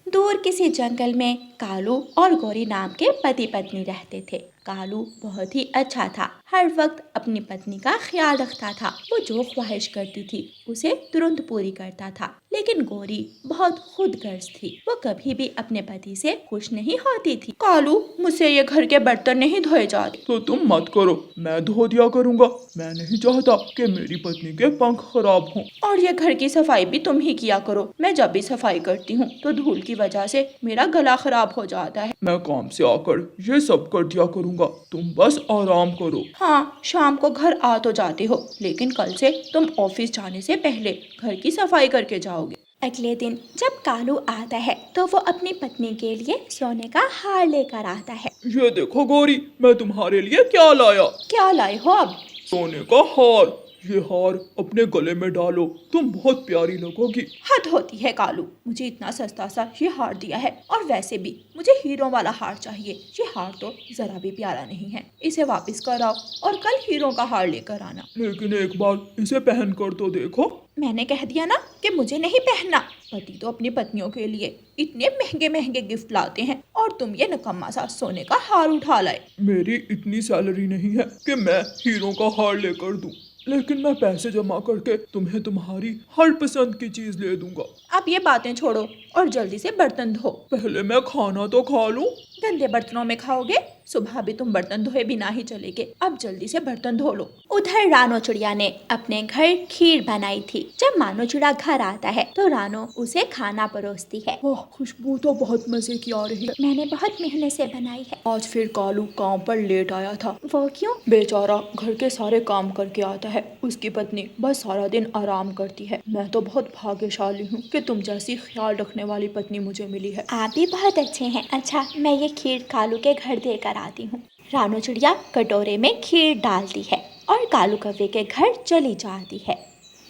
दूर किसी जंगल में कालू और गौरी नाम के पति पत्नी रहते थे। कालू बहुत ही अच्छा था, हर वक्त अपनी पत्नी का ख्याल रखता था। वो जो ख्वाहिश करती थी उसे तुरंत पूरी करता था। लेकिन गौरी बहुत खुदगर्ज थी, वो कभी भी अपने पति से खुश नहीं होती थी। कालू, मुझसे ये घर के बर्तन नहीं धोए जाते। तो तुम मत करो, मैं धो दिया करूँगा। मैं नहीं चाहता कि मेरी पत्नी के पंख खराब हों। और ये घर की सफाई भी तुम ही किया करो। मैं जब भी सफाई करती हूँ तो धूल की वजह से मेरा गला खराब हो जाता है। मैं काम से आकर ये सब कर दिया करूँगा, तुम बस आराम करो। हाँ, शाम को घर आ तो जाते हो, लेकिन कल से तुम ऑफिस जाने से पहले घर की सफाई करके जाओगे। अगले दिन जब कालू आता है तो वो अपनी पत्नी के लिए सोने का हार लेकर आता है। ये देखो गौरी, मैं तुम्हारे लिए क्या लाया। क्या लाए हो अब? सोने का हार। ये हार अपने गले में डालो, तुम बहुत प्यारी लगोगी। हद होती है कालू, मुझे इतना सस्ता सा ये हार दिया है, और वैसे भी मुझे हीरो वाला हार चाहिए। ये हार तो जरा भी प्यारा नहीं है, इसे वापस कराओ और कल हीरो का हार लेकर आना। लेकिन एक बार इसे पहन कर तो देखो। मैंने कह दिया ना कि मुझे नहीं पहनना। पति तो अपनी पत्नियों के लिए इतने महंगे महंगे गिफ्ट लाते हैं और तुम ये नकम्मा सा सोने का हार उठा लाए। मेरी इतनी सैलरी नहीं है कि मैं हीरो का हार लेकर दूं, लेकिन मैं पैसे जमा करके तुम्हें तुम्हारी हर पसंद की चीज ले दूंगा। अब ये बातें छोड़ो और जल्दी से बर्तन धो। पहले मैं खाना तो खा लूं। गंदे बर्तनों में खाओगे? सुबह भी तुम बर्तन धोए बिना ही चले गए। अब जल्दी से बर्तन धो लो। उधर रानो चिड़िया ने अपने घर खीर बनाई थी। जब मानो चिड़ा घर आता है तो रानो उसे खाना परोसती है। ओह, खुशबू तो बहुत मजे की आ रही है। मैंने बहुत मेहनत से बनाई है। आज फिर कालू काम पर लेट आया था। वो क्यों? बेचारा घर के सारे काम करके आता है, उसकी पत्नी बस सारा दिन आराम करती है। मैं तो बहुत भाग्यशाली हूँ कि तुम जैसी ख्याल रखने वाली पत्नी मुझे मिली है। आप भी बहुत अच्छे हैं। अच्छा, मैं ये खीर कालू के घर देकर आती हूँ। रानो चिड़िया कटोरे में खीर डालती है और कालू कौवे के घर चली जाती है।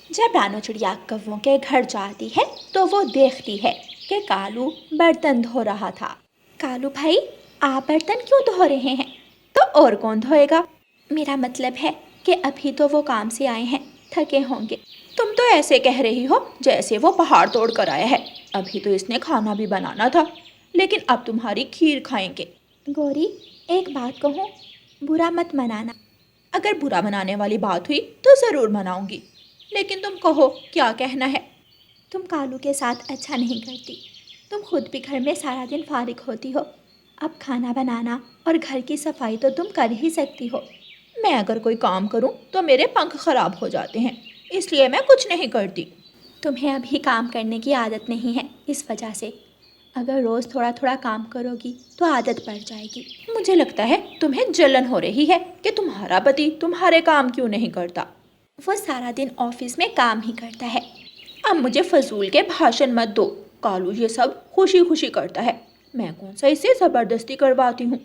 जब रानो चिड़िया कौवों के घर जाती है तो वो देखती है कि कालू बर्तन धो रहा था। कालू भाई, आप बर्तन क्यों धो रहे हैं? तो और कौन धोएगा? मेरा मतलब है कि अभी तो वो काम से आए हैं, थके होंगे। तुम तो ऐसे कह रही हो जैसे वो पहाड़ तोड़ कर आया है। अभी तो इसने खाना भी बनाना था, लेकिन अब तुम्हारी खीर खाएंगे। गौरी, एक बात कहूँ, बुरा मत मनाना। अगर बुरा मनाने वाली बात हुई तो ज़रूर मनाऊंगी, लेकिन तुम कहो क्या कहना है। तुम कालू के साथ अच्छा नहीं करती। तुम खुद भी घर में सारा दिन फारिग होती हो। अब खाना बनाना और घर की सफाई तो तुम कर ही सकती हो। मैं अगर कोई काम करूं तो मेरे पंख खराब हो जाते हैं, इसलिए मैं कुछ नहीं करती। तुम्हें अभी काम करने की आदत नहीं है, इस वजह से। अगर रोज़ थोड़ा थोड़ा काम करोगी तो आदत पड़ जाएगी। मुझे लगता है तुम्हें जलन हो रही है कि तुम्हारा पति तुम्हारे काम क्यों नहीं करता। वो सारा दिन ऑफिस में काम ही करता है। अब मुझे फजूल के भाषण मत दो। कालू ये सब खुशी खुशी करता है, मैं कौन सा इसे ज़बरदस्ती करवाती हूँ।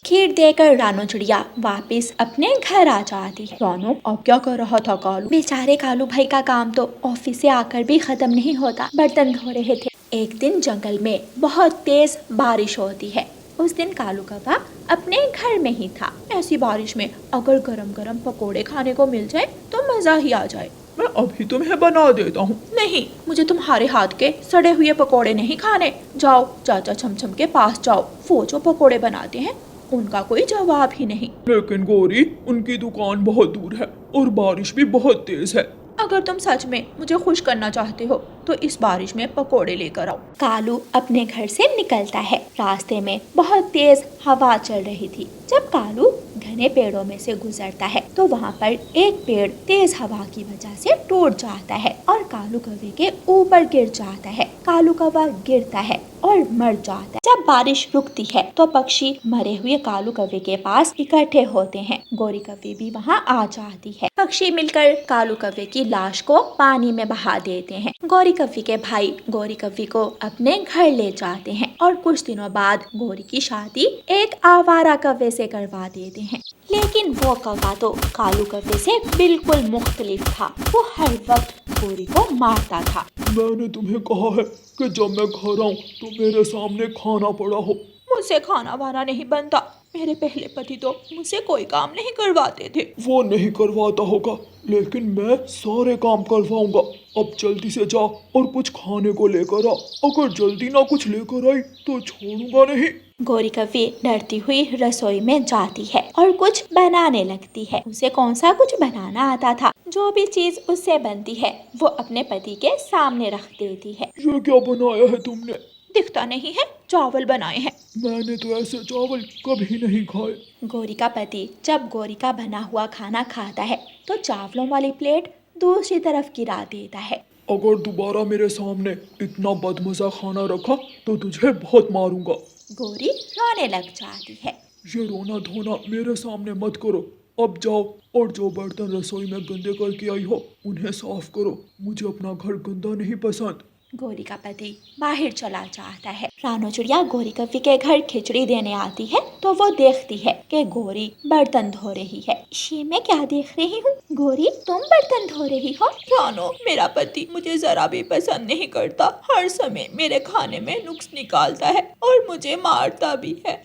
खीर देकर रानो चिड़िया वापस अपने घर आ जाती है। रानो, अब क्या कर रहा था कालू? बेचारे कालू भाई का काम तो ऑफिस से आकर भी खत्म नहीं होता, बर्तन धो रहे थे। एक दिन जंगल में बहुत तेज बारिश होती है। उस दिन कालू कौवा अपने घर में ही था। ऐसी बारिश में अगर गरम गरम पकोड़े खाने को मिल जाए तो मज़ा ही आ जाए। मैं अभी तुम्हें बना देता हूँ। नहीं, मुझे तुम्हारे हाथ के सड़े हुए पकोड़े नहीं खाने। जाओ चाचा छमछम के पास जाओ, वो जो पकोड़े बनाते हैं उनका कोई जवाब ही नहीं। लेकिन गौरी, उनकी दुकान बहुत दूर है और बारिश भी बहुत तेज है। अगर तुम सच में मुझे खुश करना चाहते हो तो इस बारिश में पकोड़े लेकर आओ। कालू अपने घर से निकलता है। रास्ते में बहुत तेज हवा चल रही थी। जब कालू घने पेड़ों में से गुजरता है तो वहाँ पर एक पेड़ तेज हवा की वजह से टूट जाता है और कालू कौवे के ऊपर गिर जाता है। कालू कौवा गिरता है और मर जाता है। जब बारिश रुकती है तो पक्षी मरे हुए कालू कौवे के पास इकट्ठे होते हैं। गौरी कौवे भी वहाँ आ जाती है। पक्षी मिलकर कालू कौवे की लाश को पानी में बहा देते हैं। गौरी कौवे के भाई गौरी कौवे को अपने घर ले जाते हैं और कुछ दिनों बाद गौरी की शादी एक आवारा कौवे से करवा देते हैं। लेकिन वो कौवा तो कालू कौवे से बिल्कुल मुख्तलिफ था। वो हर वक्त गौरी को मारता था। मैंने तुम्हें कहा है कि जब मैं घर आऊं तो मेरे सामने खाना पड़ा हो। मुझसे खाना वाना नहीं बनता। मेरे पहले पति तो मुझसे कोई काम नहीं करवाते थे। वो नहीं करवाता होगा, लेकिन मैं सारे काम करवाऊंगा। अब जल्दी से जा और कुछ खाने को लेकर आ। अगर जल्दी ना कुछ लेकर आई तो छोड़ूंगा नहीं। गौरी कव्वे डरती हुई रसोई में जाती है और कुछ बनाने लगती है। उसे कौन सा कुछ बनाना आता था। जो भी चीज उससे बनती है वो अपने पति के सामने रख देती है। ये क्या बनाया है तुमने? दिखता नहीं है, चावल बनाए हैं। मैंने तो ऐसे चावल कभी नहीं खाए। गौरी का पति जब गौरी का बना हुआ खाना खाता है तो चावलों वाली प्लेट दूसरी तरफ गिरा देता है। अगर दोबारा मेरे सामने इतना बदमजा खाना रखा तो तुझे बहुत मारूंगा। गौरी रोने लग जाती है। ये रोना धोना मेरे सामने मत करो। अब जाओ और जो बर्तन रसोई में गंदे करके आई हो उन्हें साफ करो। मुझे अपना घर गंदा नहीं पसंद। गौरी का पति बाहर चला जाता है। रानो चिड़िया गौरी कव्वे के घर खिचड़ी देने आती है तो वो देखती है कि गौरी बर्तन धो रही है। ये मैं क्या देख रही हूँ? गौरी, तुम बर्तन धो रही हो? रानो, मेरा पति मुझे जरा भी पसंद नहीं करता। हर समय मेरे खाने में नुक्स निकालता है और मुझे मारता भी है।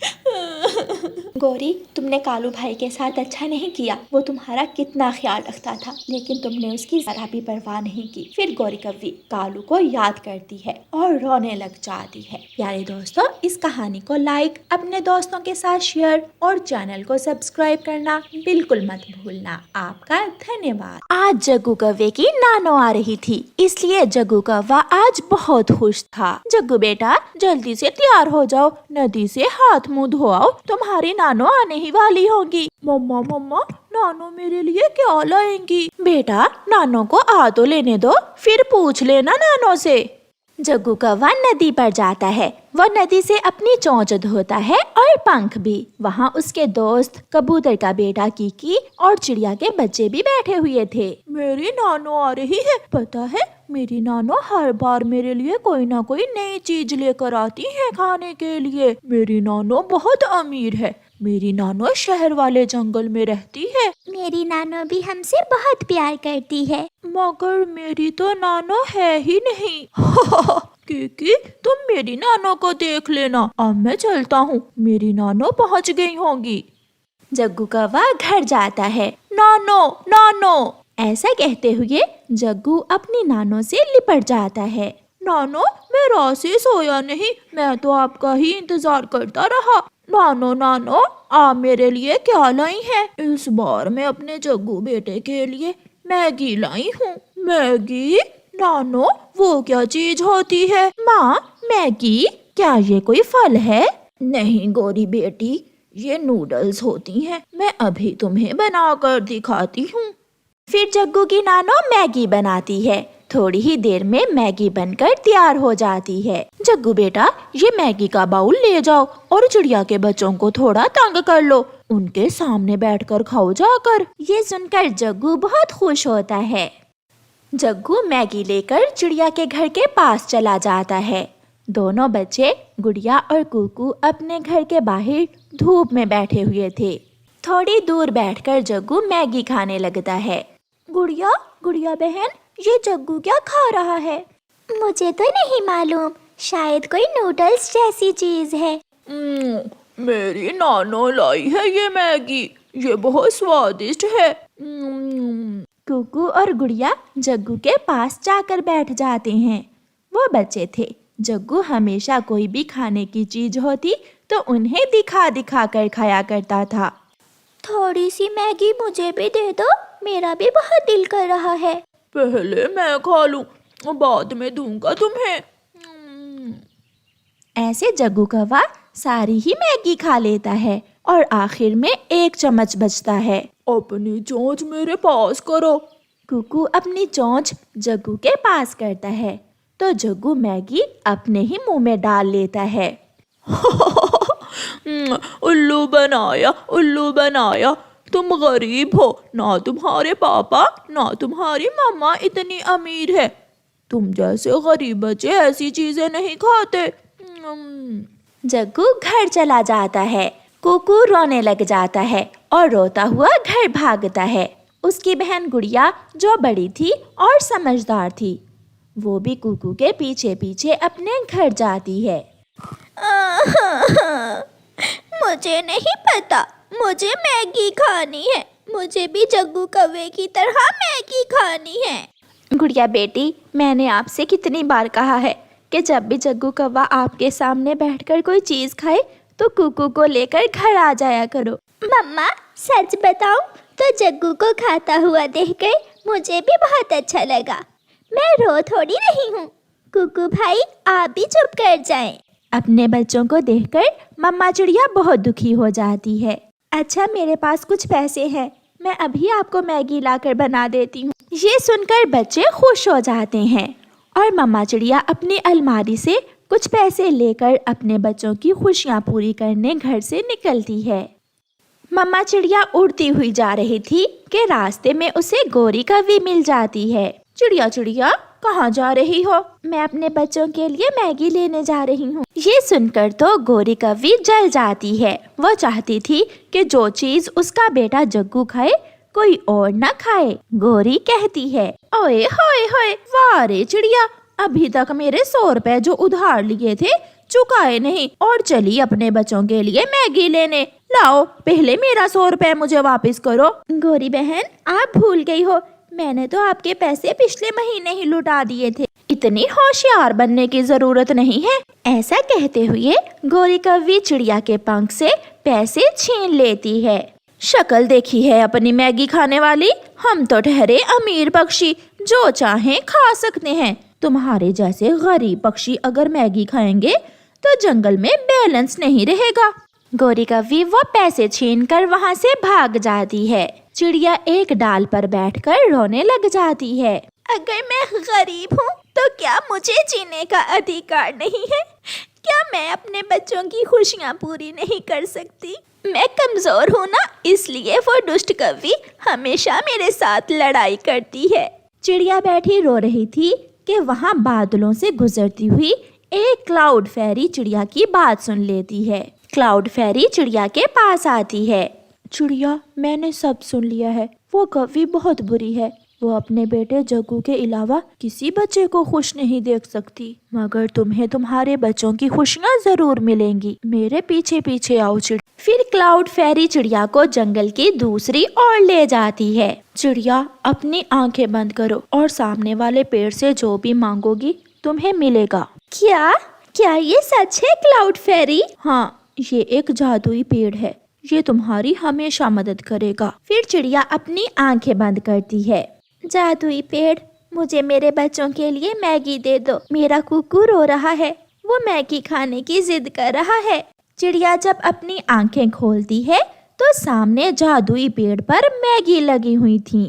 गौरी, तुमने कालू भाई के साथ अच्छा नहीं किया। वो तुम्हारा कितना ख्याल रखता था, लेकिन तुमने उसकी जरा भी परवाह नहीं की। फिर गौरी कव्वे कालू को याद करती है और रोने लग जाती है। प्यारे दोस्तों, इस कहानी को लाइक, अपने दोस्तों के साथ शेयर और चैनल को सब्सक्राइब करना बिल्कुल मत भूलना। आपका धन्यवाद। आज जग्गू कव्वे की नानो आ रही थी, इसलिए जग्गू कव्वा आज बहुत खुश था। जग्गू बेटा, जल्दी से तैयार हो जाओ, नदी से हाथ मुंह धोआओ, तुम्हारी नानो आने ही वाली होगी। मम्मा मम्मा, नानो मेरे लिए क्या लाएंगी? बेटा, नानो को आ तो लेने दो, फिर पूछ लेना नानो से। जग्गू कव्वा नदी पर जाता है। वो नदी से अपनी चोंच धोता है और पंख भी। वहाँ उसके दोस्त कबूतर का बेटा कीकी और चिड़िया के बच्चे भी बैठे हुए थे। मेरी नानो आ रही है। पता है, मेरी नानो हर बार मेरे लिए कोई ना कोई नई चीज लेकर आती है खाने के लिए। मेरी नानो बहुत अमीर है। मेरी नानो शहर वाले जंगल में रहती है। मेरी नानो भी हमसे बहुत प्यार करती है। मगर मेरी तो नानो है ही नहीं। कीकी, तुम मेरी नानो को देख लेना। अब मैं चलता हूँ, मेरी नानो पहुँच गई होंगी। जग्गू कव्वा घर जाता है। नानो नानो, ऐसा कहते हुए जग्गू अपनी नानो से लिपट जाता है। नानो, मैं रात से सोया नहीं, मैं तो आपका ही इंतजार करता रहा। नानो नानो, आप मेरे लिए क्या लाई हैं? इस बार मैं अपने जग्गू बेटे के लिए मैगी लाई हूँ। मैगी? नानो, वो क्या चीज होती है? माँ, मैगी? क्या ये कोई फल है? नहीं गौरी बेटी, ये नूडल्स होती हैं। मैं अभी तुम्हें बनाकर दिखाती हूँ। फिर जग्गू की नानो मैगी बनाती है। थोड़ी ही देर में मैगी बनकर तैयार हो जाती है। जग्गू बेटा, ये मैगी का बाउल ले जाओ और चिड़िया के बच्चों को थोड़ा तंग कर लो। उनके सामने बैठकर खाओ जाकर। ये सुनकर जग्गू बहुत खुश होता है। जग्गू मैगी लेकर चिड़िया के घर के पास चला जाता है। दोनों बच्चे गुड़िया और कुकू अपने घर के बाहर धूप में बैठे हुए थे। थोड़ी दूर बैठकर जग्गू मैगी खाने लगता है। गुड़िया, गुड़िया बहन, ये जग्गू क्या खा रहा है? मुझे तो नहीं मालूम, शायद कोई नूडल्स जैसी चीज है। मेरी नानो लाई है ये मैगी, ये बहुत स्वादिष्ट है। कुकू और गुड़िया जग्गू के पास जाकर बैठ जाते हैं। वो बच्चे थे। जग्गू हमेशा कोई भी खाने की चीज होती तो उन्हें दिखा दिखा कर खाया करता था। थोड़ी सी मैगी मुझे भी दे दो, मेरा भी बहुत दिल कर रहा है। पहले मैं खा लूं, बाद में दूंगा तुम्हें। ऐसे जग्गू कव्वा सारी ही मैगी खा लेता है और आखिर में एक चम्मच बचता है। अपनी चोंच मेरे पास करो। कुकू अपनी चोंच जग्गू के पास करता है तो जग्गू मैगी अपने ही मुंह में डाल लेता है। उल्लू बनाया, उल्लू बनाया। तुम गरीब हो, ना तुम्हारे पापा ना तुम्हारी मम्मा इतनी अमीर है। तुम जैसे गरीब बच्चे ऐसी चीजें नहीं खाते। जग्गू घर चला जाता है। कुकू रोने लग जाता है और रोता हुआ घर भागता है। उसकी बहन गुड़िया, जो बड़ी थी और समझदार थी, वो भी कुकू के पीछे पीछे अपने घर जाती है। मुझे नहीं पता, मुझे मैगी खानी है। मुझे भी जग्गू कौवे की तरह मैगी खानी है। गुड़िया बेटी, मैंने आपसे कितनी बार कहा है कि जब भी जग्गू कौवा आपके सामने बैठकर कोई चीज़ खाए तो कुकू को लेकर घर आ जाया करो। मम्मा, सच बताऊं तो जग्गू को खाता हुआ देखकर मुझे भी बहुत अच्छा लगा। मैं रो थोड़ी रही हूँ। कुकू भाई, आप भी चुप कर जाएं। अपने बच्चों को देखकर मम्मा चिड़िया बहुत दुखी हो जाती है। अच्छा, मेरे पास कुछ पैसे हैं, मैं अभी आपको मैगी लाकर बना देती हूँ। ये सुनकर बच्चे खुश हो जाते हैं और मम्मा चिड़िया अपनी अलमारी से कुछ पैसे लेकर अपने बच्चों की खुशियाँ पूरी करने घर से निकलती है। मम्मा चिड़िया उड़ती हुई जा रही थी कि रास्ते में उसे गोरी कौवी मिल जाती है। चिड़िया चिड़िया, कहाँ जा रही हो? मैं अपने बच्चों के लिए मैगी लेने जा रही हूँ। ये सुनकर तो गोरी कौवी जल जाती है। वो चाहती थी कि जो चीज उसका बेटा जग्गू खाए कोई और न खाए। गोरी कहती है, ओए होए होए, वाह रे चिड़िया, अभी तक मेरे 100 रुपए जो उधार लिए थे चुकाए नहीं और चली अपने बच्चों के लिए मैगी लेने। लाओ, पहले मेरा 100 रुपए मुझे वापस करो। गोरी बहन, आप भूल गई हो, मैंने तो आपके पैसे पिछले महीने ही लुटा दिए थे। इतनी होशियार बनने की जरूरत नहीं है। ऐसा कहते हुए गोरी कौवी चिड़िया के पंख से पैसे छीन लेती है। शक्ल देखी है अपनी मैगी खाने वाली, हम तो ठहरे अमीर पक्षी, जो चाहें खा सकते हैं। तुम्हारे जैसे गरीब पक्षी अगर मैगी खाएंगे तो जंगल में बैलेंस नहीं रहेगा। गोरी कौवी वो पैसे छीनकर वहाँ से भाग जाती है। चिड़िया एक डाल पर बैठकर रोने लग जाती है। अगर मैं गरीब हूँ तो क्या मुझे जीने का अधिकार नहीं है? क्या मैं अपने बच्चों की खुशियाँ पूरी नहीं कर सकती? मैं कमजोर हूँ ना, इसलिए वो दुष्ट कौवी हमेशा मेरे साथ लड़ाई करती है। चिड़िया बैठी रो रही थी कि वहाँ बादलों से गुजरती हुई एक क्लाउड फेरी चिड़िया की बात सुन लेती है। क्लाउड फेरी चिड़िया के पास आती है। चिड़िया, मैंने सब सुन लिया है। वो कौवी बहुत बुरी है। वो अपने बेटे जग्गू के अलावा किसी बच्चे को खुश नहीं देख सकती। मगर तुम्हें तुम्हारे बच्चों की खुशियाँ जरूर मिलेंगी। मेरे पीछे पीछे आओ चिड़िया। फिर क्लाउड फेरी चिड़िया को जंगल की दूसरी ओर ले जाती है। चिड़िया, अपनी आंखें बंद करो और सामने वाले पेड़ से जो भी मांगोगी तुम्हें मिलेगा। क्या क्या ये सच है क्लाउड फेरी? हाँ, ये एक जादुई पेड़ है, ये तुम्हारी हमेशा मदद करेगा। फिर चिड़िया अपनी आंखें बंद करती है। जादुई पेड़, मुझे मेरे बच्चों के लिए मैगी दे दो। मेरा कुकू रो रहा है, वो मैगी खाने की जिद कर रहा है। चिड़िया जब अपनी आंखें खोलती है तो सामने जादुई पेड़ पर मैगी लगी हुई थी।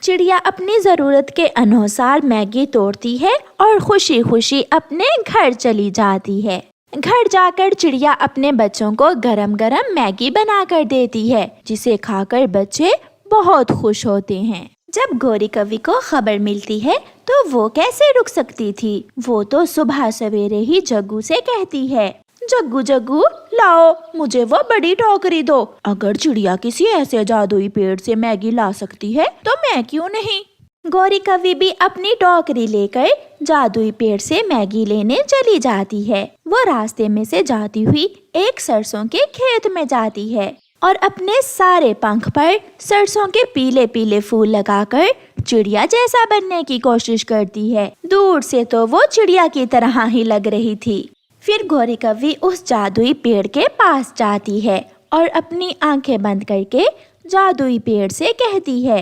चिड़िया अपनी जरूरत के अनुसार मैगी तोड़ती है और खुशी खुशी अपने घर चली जाती है। घर जाकर चिड़िया अपने बच्चों को गरम गरम मैगी बनाकर देती है, जिसे खाकर बच्चे बहुत खुश होते हैं। जब गोरी कौवी को खबर मिलती है तो वो कैसे रुक सकती थी। वो तो सुबह सवेरे ही जग्गू से कहती है, जग्गू जग्गू, लाओ मुझे वो बड़ी टोकरी दो। अगर चिड़िया किसी ऐसे जादुई पेड़ से मैगी ला सकती है तो मैं क्यों नहीं। गोरी कौवी भी अपनी टोकरी लेकर जादुई पेड़ से मैगी लेने चली जाती है। वो रास्ते में से जाती हुई एक सरसों के खेत में जाती है और अपने सारे पंख पर सरसों के पीले पीले फूल लगाकर चिड़िया जैसा बनने की कोशिश करती है। दूर से तो वो चिड़िया की तरह ही लग रही थी। फिर गोरी कौवी उस जादुई पेड़ के पास जाती है और अपनी आंखें बंद करके जादुई पेड़ से कहती है,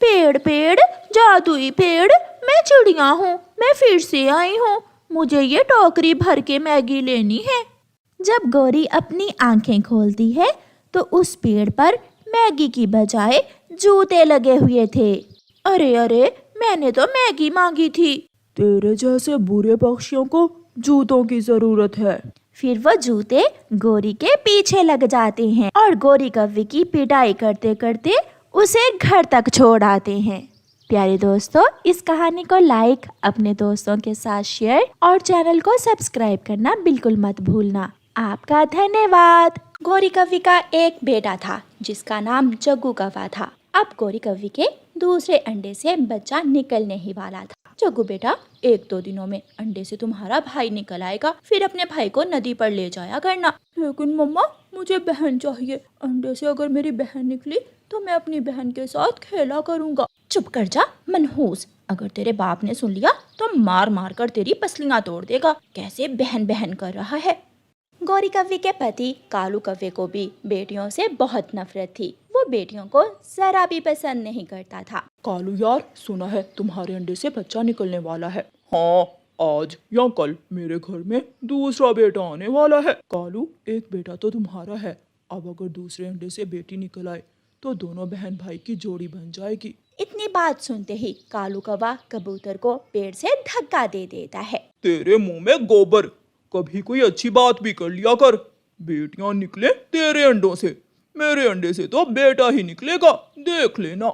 पेड़ पेड़, जादुई पेड़, मैं चिड़िया हूँ, मैं फिर से आई हूँ, मुझे ये टोकरी भर के मैगी लेनी है। जब गोरी अपनी आंखें खोलती है तो उस पेड़ पर मैगी की बजाय जूते लगे हुए थे। अरे अरे, मैंने तो मैगी मांगी थी। तेरे जैसे बुरे पक्षियों को जूतों की जरूरत है। फिर वो जूते गोरी के पीछे लग जाते हैं और गोरी कौवी की पिटाई करते करते उसे घर तक छोड़ आते हैं। प्यारे दोस्तों, इस कहानी को लाइक, अपने दोस्तों के साथ शेयर और चैनल को सब्सक्राइब करना बिल्कुल मत भूलना। आपका धन्यवाद। गोरी कौवी का एक बेटा था जिसका नाम जग्गू कौवा था। अब गोरी कौवी के दूसरे अंडे से बच्चा निकलने ही वाला था। जग्गू बेटा, 1-2 दिनों में अंडे से तुम्हारा भाई निकल आएगा, फिर अपने भाई को नदी पर ले जाया करना। लेकिन मम्मा, मुझे बहन चाहिए। अंडे से अगर मेरी बहन निकली तो मैं अपनी बहन के साथ खेला करूँगा। चुप कर जा मनहूस, अगर तेरे बाप ने सुन लिया तो मार मार कर तेरी पसलियां तोड़ देगा। कैसे बहन बहन कर रहा है। गौरी कव्वे के पति कालू कव्वे को भी बेटियों से बहुत नफरत थी। वो बेटियों को जरा भी पसंद नहीं करता था। कालू यार, सुना है तुम्हारे अंडे से बच्चा निकलने वाला है। हाँ, आज या कल मेरे घर में दूसरा बेटा आने वाला है। कालू, एक बेटा तो तुम्हारा है, अब अगर दूसरे अंडे से बेटी निकल आए तो दोनों बहन भाई की जोड़ी बन जाएगी। इतनी बात सुनते ही कालू कौवा कबूतर को पेड़ से धक्का दे देता है। तेरे मुंह में गोबर, कभी कोई अच्छी बात भी कर लिया कर। बेटियां निकले तेरे अंडों से, मेरे अंडे से तो बेटा ही निकलेगा, देख लेना।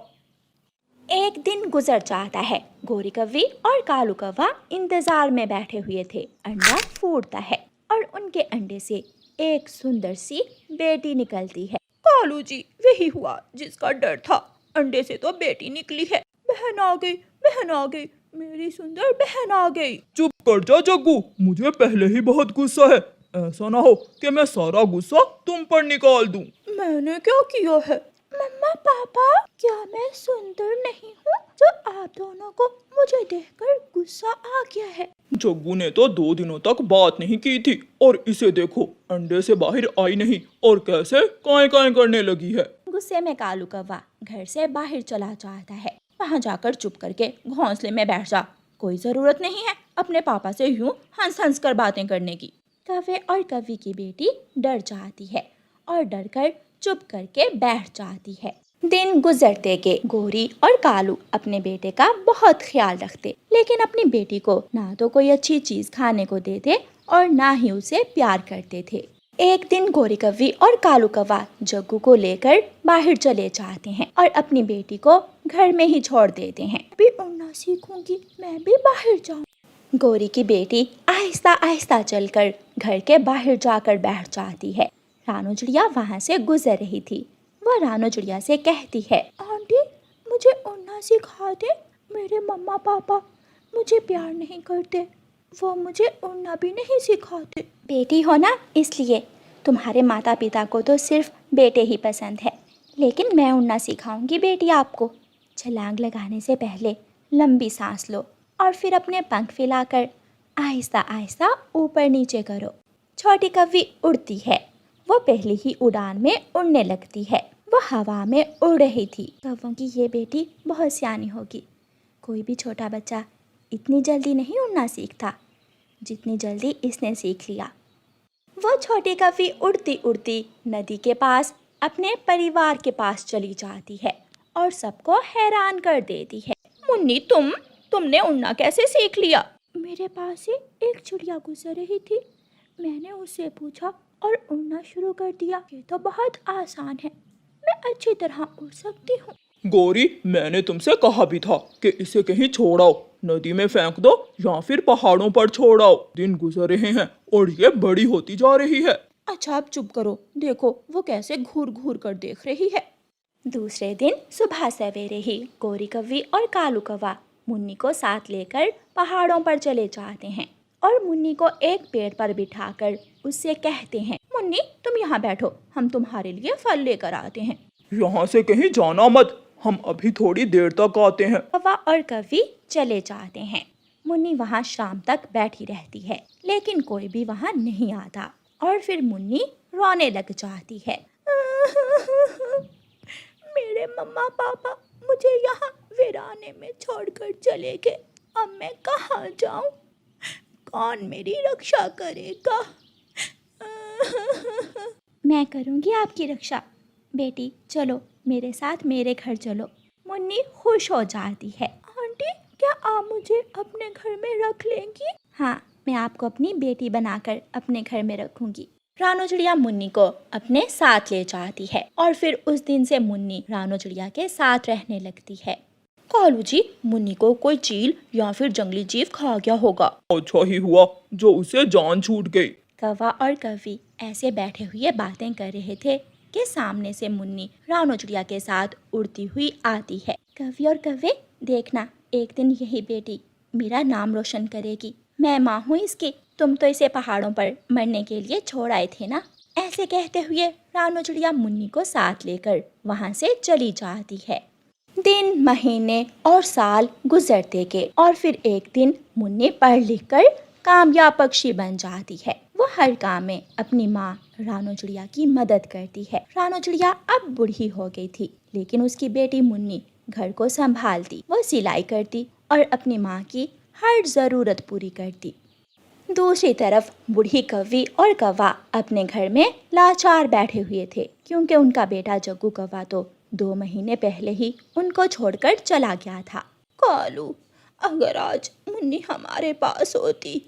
एक दिन गुजर जाता है। गौरी कव्वी और कालू कौवा इंतजार में बैठे हुए थे। अंडा फूटता है और उनके अंडे से एक सुंदर सी बेटी निकलती है। कालू जी, वही हुआ जिसका डर था। अंडे से तो बेटी निकली है। बहन आ गई, बहन आ गई, मेरी सुंदर बहन आ गई। चुप कर जा जग्गू, मुझे पहले ही बहुत गुस्सा है। ऐसा ना हो कि मैं सारा गुस्सा तुम पर निकाल दूं। मैंने क्या किया है? मम्मा पापा, क्या मैं सुंदर नहीं हूँ जो आप दोनों को मुझे देखकर गुस्सा आ गया है? जग्गू ने तो 2 दिनों तक बात नहीं की थी और इसे देखो, अंडे से बाहर आई नहीं और कैसे काएं काएं करने लगी है। गुस्से में कालू कौवा घर से बाहर चला जाता है। वहाँ जाकर चुप करके घोंसले में बैठ जा। कोई जरूरत नहीं है अपने पापा से यूं हंस हंस कर बातें करने की। कव्वे और कव्वी की बेटी डर जाती है और डर कर चुप करके बैठ जाती है। दिन गुजरते के गौरी और कालू अपने बेटे का बहुत ख्याल रखते, लेकिन अपनी बेटी को ना तो कोई अच्छी चीज खाने को देते और ना ही उसे प्यार करते थे। एक दिन गौरी कव्वी और कालू कौवा जग्गू को लेकर बाहर चले जाते हैं और अपनी बेटी को घर में ही छोड़ देते हैं। भी उड़ना सीखूंगी, मैं भी बाहर जाऊं। गौरी की बेटी आहिस्ता आहिस्ता चलकर घर के बाहर जाकर बैठ जाती है। रानू चिड़िया वहाँ से गुजर रही थी। वह रानू चिड़िया से कहती है, आंटी, मुझे उड़ना सिखा दे। मेरे मम्मा पापा मुझे प्यार नहीं करते, वो मुझे उड़ना भी नहीं सिखाते। बेटी हो ना, इसलिए तुम्हारे माता पिता को तो सिर्फ बेटे ही पसंद है, लेकिन मैं उड़ना सिखाऊंगी बेटी आपको। छलांग लगाने से पहले लंबी सांस लो और फिर अपने पंख फैलाकर आहिस्ता आहिस्ता ऊपर नीचे करो। छोटी कव्वी उड़ती है। वो पहली ही उड़ान में उड़ने लगती है। वो हवा में उड़ रही थी। कव्वों की ये बेटी बहुत सियानी होगी। कोई भी छोटा बच्चा इतनी जल्दी नहीं उड़ना सीखता जितनी जल्दी इसने सीख लिया। वो छोटी कव्वी उड़ती उड़ती नदी के पास अपने परिवार के पास चली जाती है और सबको हैरान कर देती है। मुन्नी, तुमने उड़ना कैसे सीख लिया? मेरे पास से एक चिड़िया गुजर रही थी, मैंने उससे पूछा और उड़ना शुरू कर दिया। ये तो बहुत आसान है, मैं अच्छी तरह उड़ सकती हूँ। गौरी, मैंने तुमसे कहा भी था कि इसे कहीं छोड़ाओ, नदी में फेंक दो या फिर पहाड़ों पर छोड़ाओ। दिन गुजर रहे हैं और ये बड़ी होती जा रही है। अच्छा, आप चुप करो, देखो वो कैसे घूर घूर कर देख रही है। दूसरे दिन सुबह सवेरे ही गौरी कव्वी और कालू कौवा मुन्नी को साथ लेकर पहाड़ों पर चले जाते हैं और मुन्नी को एक पेड़ पर बिठाकर उससे कहते हैं, मुन्नी, तुम यहाँ बैठो, हम तुम्हारे लिए फल लेकर आते हैं। यहाँ से कहीं जाना मत, हम अभी थोड़ी देर तक आते हैं। कौवा और कव्वी चले जाते हैं। मुन्नी वहाँ शाम तक बैठी रहती है, लेकिन कोई भी वहाँ नहीं आता और फिर मुन्नी रोने लग जाती है। मेरे मम्मा पापा मुझे यहाँ वीराने में छोड़कर चले गए, अब मैं कहाँ जाऊँ? कौन मेरी रक्षा करेगा? मैं करूँगी आपकी रक्षा। बेटी चलो मेरे साथ, मेरे घर चलो। मुन्नी खुश हो जाती है। आंटी, क्या आप मुझे अपने घर में रख लेंगी? हाँ, मैं आपको अपनी बेटी बनाकर अपने घर में रखूंगी। रानू चिड़िया मुन्नी को अपने साथ ले जाती है और फिर उस दिन से मुन्नी रानू चिड़िया के साथ रहने लगती है। कालू जी, मुन्नी को कोई चील या फिर जंगली जीव खा गया होगा। अच्छा ही हुआ जो उसे जान छूट गई। कौवा और कव्वी ऐसे बैठे हुए बातें कर रहे थे के सामने से मुन्नी रानो चिड़िया के साथ उड़ती हुई आती है। कौवे और कौवे, देखना एक दिन यही बेटी मेरा नाम रोशन करेगी। मैं माँ हूँ इसकी, तुम तो इसे पहाड़ों पर मरने के लिए छोड़ आए थे ना। ऐसे कहते हुए रानो चिड़िया मुन्नी को साथ लेकर वहाँ से चली जाती है। दिन, महीने और साल गुजरते गए और फिर एक दिन मुन्नी पढ़ लिख कर कामयाब पक्षी बन जाती है। वो हर काम में अपनी माँ रानो चिड़िया की मदद करती है। रानो चिड़िया अब बूढ़ी हो गई थी, लेकिन उसकी बेटी मुन्नी घर को संभालती। वो सिलाई करती और अपनी माँ की हर जरूरत पूरी करती। दूसरी तरफ बूढ़ी कौवी और कौवा अपने घर में लाचार बैठे हुए थे, क्योंकि उनका बेटा जग्गू कौवा तो 2 महीने पहले ही उनको छोड़कर चला गया था। कालू, अगर आज मुन्नी हमारे पास होती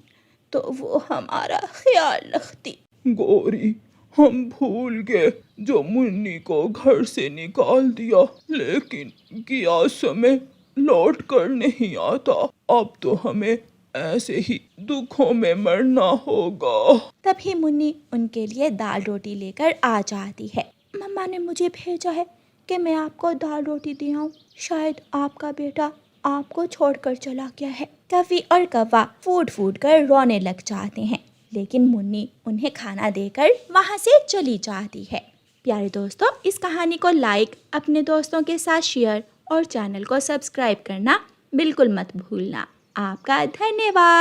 तो वो हमारा ख्याल रखती। गौरी, हम भूल गए जो मुन्नी को घर से निकाल दिया, लेकिन गया समय लौट कर नहीं आता। अब तो हमें ऐसे ही दुखों में मरना होगा। तभी मुन्नी उनके लिए दाल रोटी लेकर आ जाती है। मम्मा ने मुझे भेजा है कि मैं आपको दाल रोटी दे आऊं। शायद आपका बेटा आपको छोड़कर चला गया है। कौवी और कौवा फूट फूट कर रोने लग जाते हैं, लेकिन मुन्नी उन्हें खाना देकर वहाँ से चली जाती है। प्यारे दोस्तों, इस कहानी को लाइक, अपने दोस्तों के साथ शेयर और चैनल को सब्सक्राइब करना बिल्कुल मत भूलना। आपका धन्यवाद।